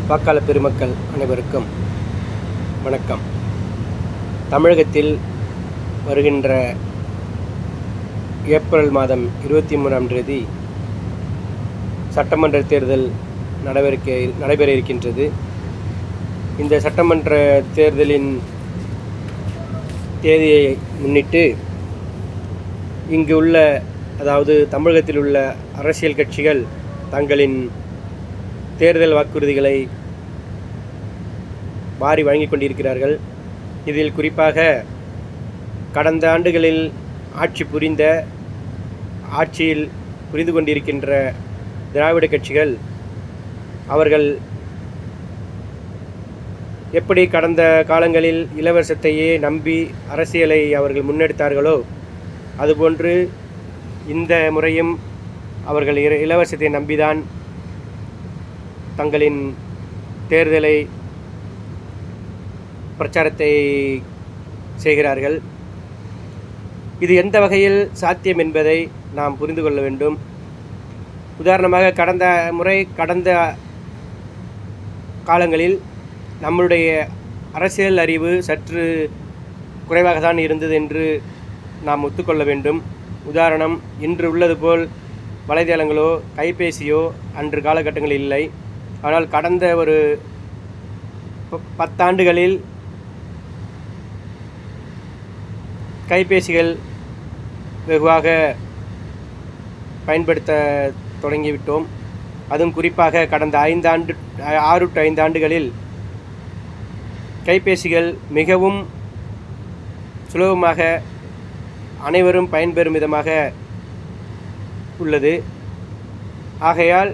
வாக்காளர் பெருமக்கள் அனைவருக்கும் வணக்கம். தமிழகத்தில் வருகின்ற ஏப்ரல் மாதம் 23ஆம் தேதி சட்டமன்ற தேர்தல் நடைபெற இருக்கின்றது. இந்த சட்டமன்ற தேர்தலின் தேதியை முன்னிட்டு இங்கு உள்ள தமிழகத்தில் உள்ள அரசியல் கட்சிகள் தங்களின் தேர்தல் வாக்குறுதிகளை வாரி வழங்கிக் கொண்டிருக்கிறார்கள். இதில் குறிப்பாக கடந்த ஆண்டுகளில் ஆட்சியில் புரிந்து கொண்டிருக்கின்ற திராவிட கட்சிகள் அவர்கள் எப்படி கடந்த காலங்களில் இலவசத்தையே நம்பி அரசியலை அவர்கள் முன்னெடுத்தார்களோ அதுபோன்று இந்த முறையும் அவர்கள் இலவசத்தை நம்பிதான் தங்களின் தேர்தலை பிரச்சாரத்தை செய்கிறார்கள். இது எந்த வகையில் சாத்தியம் என்பதை நாம் புரிந்து கொள்ள வேண்டும். உதாரணமாக கடந்த காலங்களில் நம்முடைய அரசியல் அறிவு சற்று குறைவாக தான் இருந்தது என்று நாம் ஒத்துக்கொள்ள வேண்டும். உதாரணம், இன்று உள்ளது போல் வலைதளங்களோ கைபேசியோ அன்று காலகட்டங்களில் இல்லை. ஆனால் கடந்த ஒரு 10 ஆண்டுகளில் கைபேசிகள் வெகுவாக பயன்படுத்த தொடங்கிவிட்டோம். அதுவும் குறிப்பாக கடந்த 6 to 5 ஆண்டுகளில் கைபேசிகள் மிகவும் சுலபமாக அனைவரும் பயன்பெறும் விதமாக உள்ளது. ஆகையால்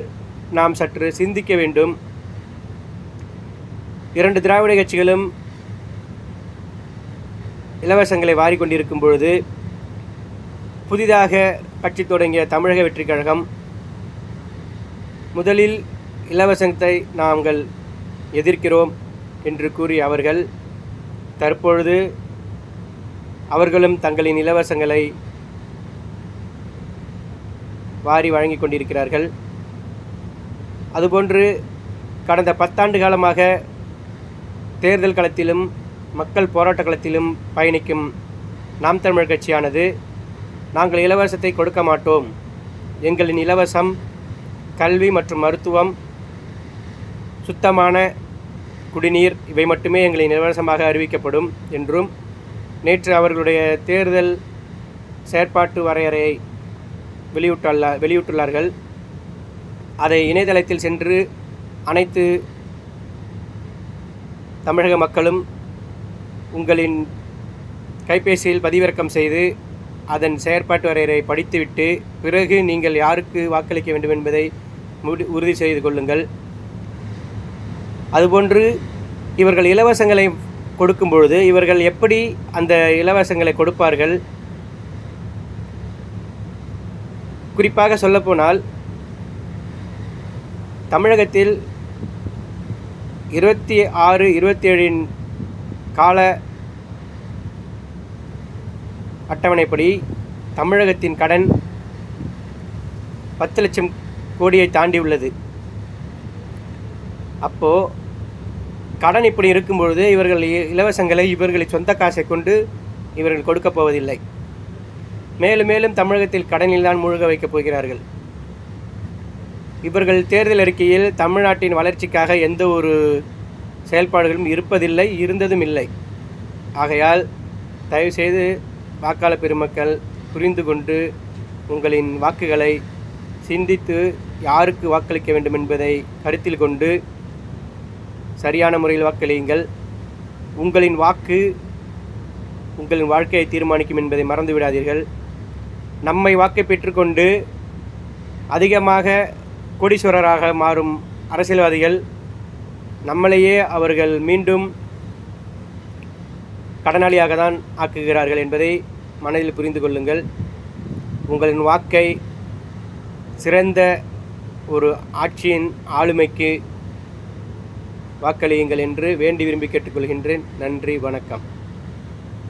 நாம் சற்று சிந்திக்க வேண்டும். 2 திராவிட கட்சிகளும் இலவசங்களை வாரிக்கொண்டிருக்கும் பொழுது புதிதாக கட்சி தொடங்கிய தமிழக வெற்றி கழகம் முதலில் இலவசத்தை நாங்கள் எதிர்க்கிறோம் என்று கூறிய அவர்கள் தற்பொழுது அவர்களும் தங்களின் இலவசங்களை வாரி வழங்கி கொண்டிருக்கிறார்கள். அதுபோன்று கடந்த 10 ஆண்டு காலமாக தேர்தல் களத்திலும் மக்கள் போராட்ட களத்திலும் பயணிக்கும் நாம் தமிழர் கட்சியானது நாங்கள் இலவசத்தை கொடுக்க மாட்டோம், எங்களின் இலவசம் கல்வி மற்றும் மருத்துவம், சுத்தமான குடிநீர் இவை மட்டுமே எங்களின் இலவசமாக அறிவிக்கப்படும் என்றும் நேற்று அவர்களுடைய தேர்தல் செயற்பாட்டு வரையறையை வெளியிட்டுள்ளார்கள். அதை இணையதளத்தில் சென்று அனைத்து தமிழக மக்களும் உங்களின் கைபேசியில் பதிவிறக்கம் செய்து அதன் செயற்பாட்டு வரையறையை படித்துவிட்டு பிறகு நீங்கள் யாருக்கு வாக்களிக்க வேண்டும் என்பதை உறுதி செய்து கொள்ளுங்கள். அதுபோன்று இவர்கள் இலவசங்களை கொடுக்கும் பொழுது இவர்கள் எப்படி அந்த இலவசங்களை கொடுப்பார்கள்? குறிப்பாக சொல்லப்போனால் தமிழகத்தில் 26-27 கால அட்டவணைப்படி தமிழகத்தின் கடன் 10 லட்சம் கோடியை தாண்டி உள்ளது. அப்போது கடன் இப்படி இருக்கும்பொழுது இவர்கள் இலவசங்களை இவர்களின் சொந்த காசை கொண்டு இவர்கள் கொடுக்கப் போவதில்லை. மேலும் மேலும் தமிழகத்தில் கடனில் தான் மூழ்க வைக்கப் போகிறார்கள். இவர்கள் தேர்தல் அறிக்கையில் தமிழ்நாட்டின் வளர்ச்சிக்காக எந்த ஒரு செயல்பாடுகளும் இருப்பதில்லை, இருந்ததும் இல்லை. ஆகையால் தயவுசெய்து வாக்காளர் பெருமக்கள் புரிந்து கொண்டு உங்களின் வாக்குகளை சிந்தித்து யாருக்கு வாக்களிக்க வேண்டும் என்பதை கருத்தில் கொண்டு சரியான முறையில் வாக்களியுங்கள். உங்களின் வாக்கு உங்களின் வாழ்க்கையை தீர்மானிக்கும் என்பதை மறந்து விடாதீர்கள். நம்மை வாக்கை பெற்றுக்கொண்டு அதிகமாக கோடீஸ்வரராக மாறும் அரசியல்வாதிகள் நம்மளையே அவர்கள் மீண்டும் கடனாளியாக தான் ஆக்குகிறார்கள் என்பதை மனதில் புரிந்து கொள்ளுங்கள். உங்களின் வாக்கை சிறந்த ஒரு ஆட்சியின் ஆளுமைக்கு வாக்களியுங்கள் என்று வேண்டி விரும்பி கேட்டுக்கொள்கின்றேன். நன்றி, வணக்கம்.